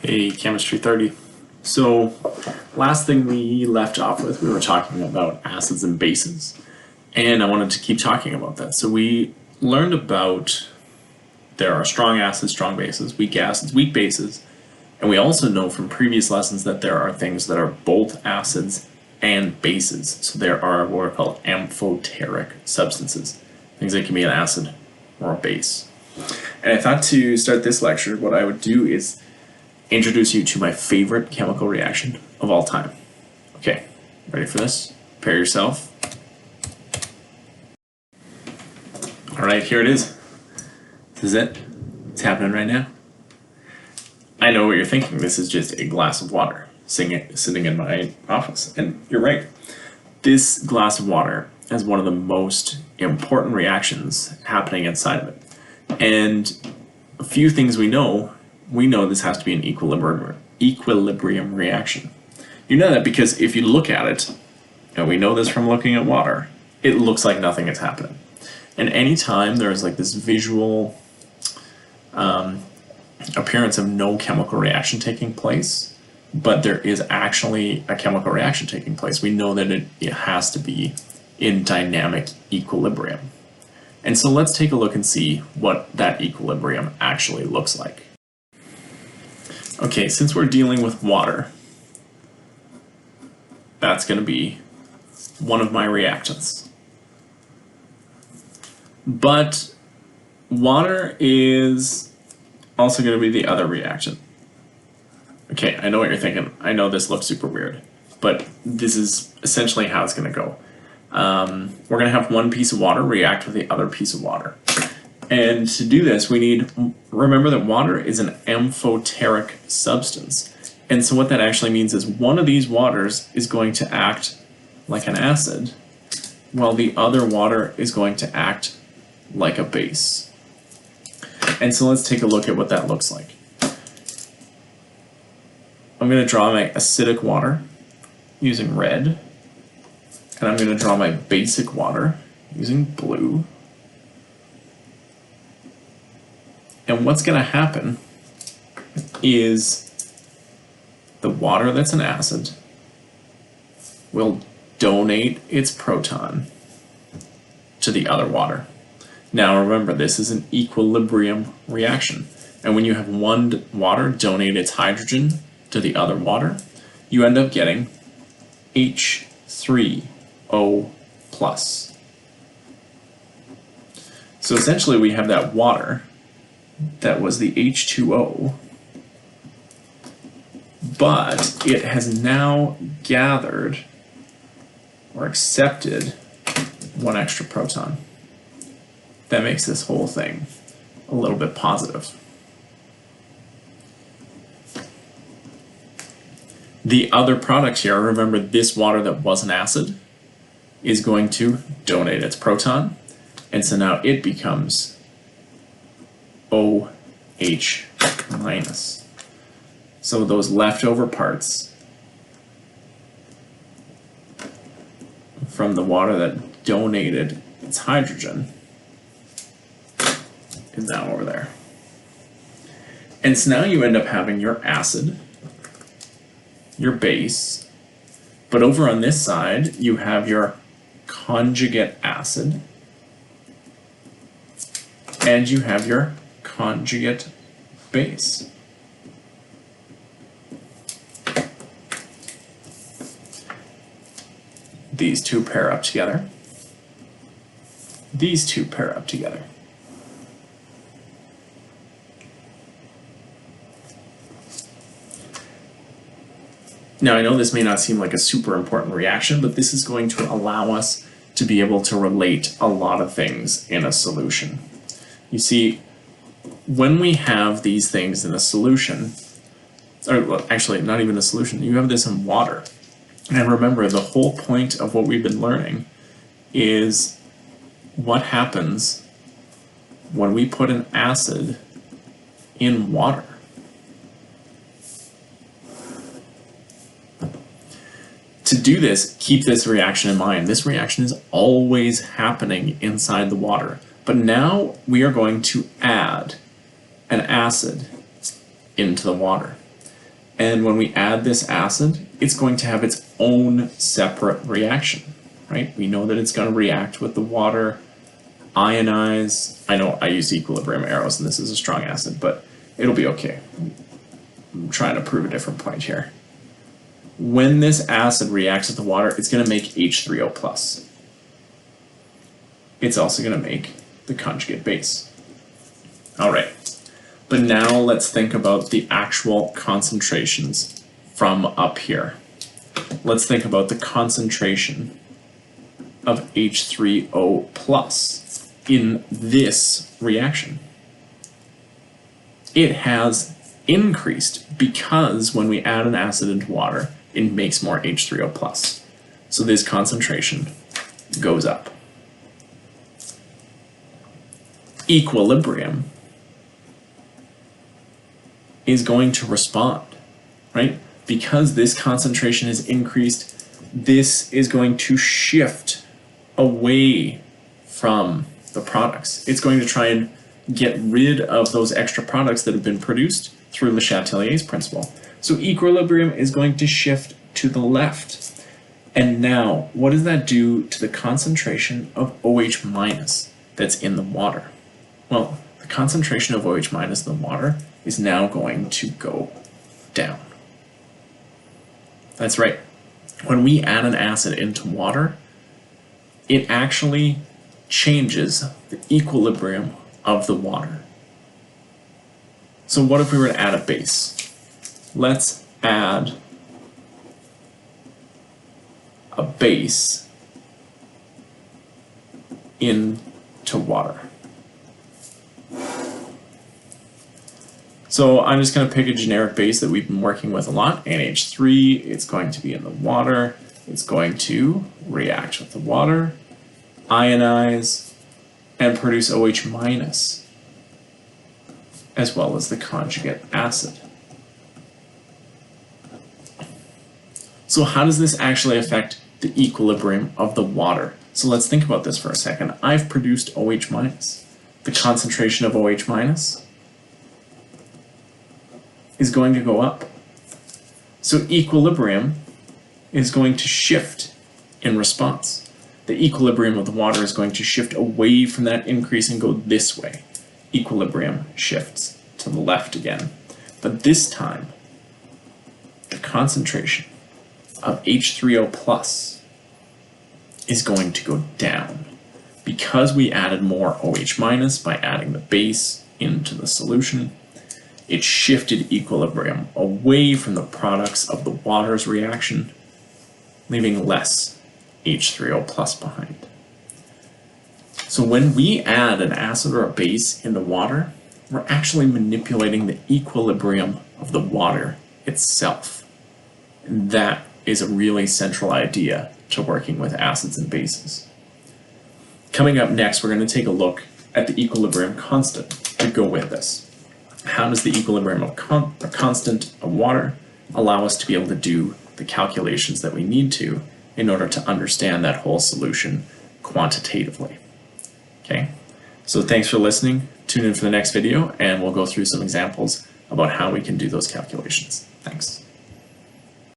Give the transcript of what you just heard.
Hey, Chemistry 30. So, last thing we left off with, we were talking about acids and bases, and I wanted to keep talking about that. So we learned about there are strong acids, strong bases, weak acids, weak bases, and we also know from previous lessons that there are things that are both acids and bases. So there are what are called amphoteric substances, things that can be an acid or a base. And I thought to start this lecture, what I would do is introduce you to my favorite chemical reaction of all time. Okay, ready for this? Prepare yourself. All right, here it is. This is it. It's happening right now. I know what you're thinking. This is just a glass of water sitting in my office. And you're right. This glass of water has one of the most important reactions happening inside of it. And a few things we know this has to be an equilibrium reaction. You know that because if you look at it, and we know this from looking at water, it looks like nothing is happening. And anytime there's like this visual appearance of no chemical reaction taking place, but there is actually a chemical reaction taking place, we know that it has to be in dynamic equilibrium. And so let's take a look and see what that equilibrium actually looks like. Okay, since we're dealing with water, that's going to be one of my reactants. But water is also going to be the other reactant. Okay, I know what you're thinking. I know this looks super weird, but this is essentially how it's going to go. We're going to have one piece of water react with the other piece of water. And to do this, remember that water is an amphoteric substance. And so what that actually means is one of these waters is going to act like an acid, while the other water is going to act like a base. And so let's take a look at what that looks like. I'm going to draw my acidic water using red, and I'm going to draw my basic water using blue. And what's going to happen is the water that's an acid will donate its proton to the other water. Now remember, this is an equilibrium reaction. And when you have one water donate its hydrogen to the other water, you end up getting H3O+. So essentially we have that water that was the H2O, but it has now gathered or accepted one extra proton. That makes this whole thing a little bit positive. The other product here, remember this water that was an acid, is going to donate its proton, and so now it becomes OH-. So those leftover parts from the water that donated its hydrogen is now over there. And so now you end up having your acid, your base, but over on this side you have your conjugate acid, and you have your conjugate base. These two pair up together. These two pair up together. Now I know this may not seem like a super important reaction, but this is going to allow us to be able to relate a lot of things in a solution. You see, when we have these things in a solution, or well, actually not even a solution, you have this in water. And remember, the whole point of what we've been learning is what happens when we put an acid in water. To do this, keep this reaction in mind. This reaction is always happening inside the water. But now we are going to add an acid into the water. And when we add this acid, it's going to have its own separate reaction, right? We know that it's going to react with the water, ionize. I know I used equilibrium arrows and this is a strong acid, but it'll be okay. I'm trying to prove a different point here. When this acid reacts with the water, it's going to make H3O plus. It's also going to make the conjugate base. All right, but now let's think about the actual concentrations from up here. Let's think about the concentration of H3O plus in this reaction. It has increased because when we add an acid into water, it makes more H3O plus. So this concentration goes up. Equilibrium is going to respond, right? Because this concentration is increased, this is going to shift away from the products. It's going to try and get rid of those extra products that have been produced through Le Chatelier's principle. So equilibrium is going to shift to the left. And now, what does that do to the concentration of OH minus that's in the water? Well, the concentration of OH minus in the water is now going to go down. That's right. When we add an acid into water, it actually changes the equilibrium of the water. So what if we were to add a base? Let's add a base into water. So I'm just going to pick a generic base that we've been working with a lot, NH3. It's going to be in the water. It's going to react with the water, ionize, and produce OH minus, as well as the conjugate acid. So how does this actually affect the equilibrium of the water? So let's think about this for a second. I've produced OH minus. The concentration of OH minus is going to go up. So equilibrium is going to shift in response. The equilibrium of the water is going to shift away from that increase and go this way. Equilibrium shifts to the left again. But this time, the concentration of H3O plus is going to go down because we added more OH minus by adding the base into the solution. It shifted equilibrium away from the products of the water's reaction, leaving less H3O plus behind. So when we add an acid or a base in the water, we're actually manipulating the equilibrium of the water itself. And that is a really central idea to working with acids and bases. Coming up next, we're going to take a look at the equilibrium constant to go with this. How does the equilibrium of a constant of water allow us to be able to do the calculations that we need to in order to understand that whole solution quantitatively? Okay, so thanks for listening. Tune in for the next video and we'll go through some examples about how we can do those calculations. Thanks.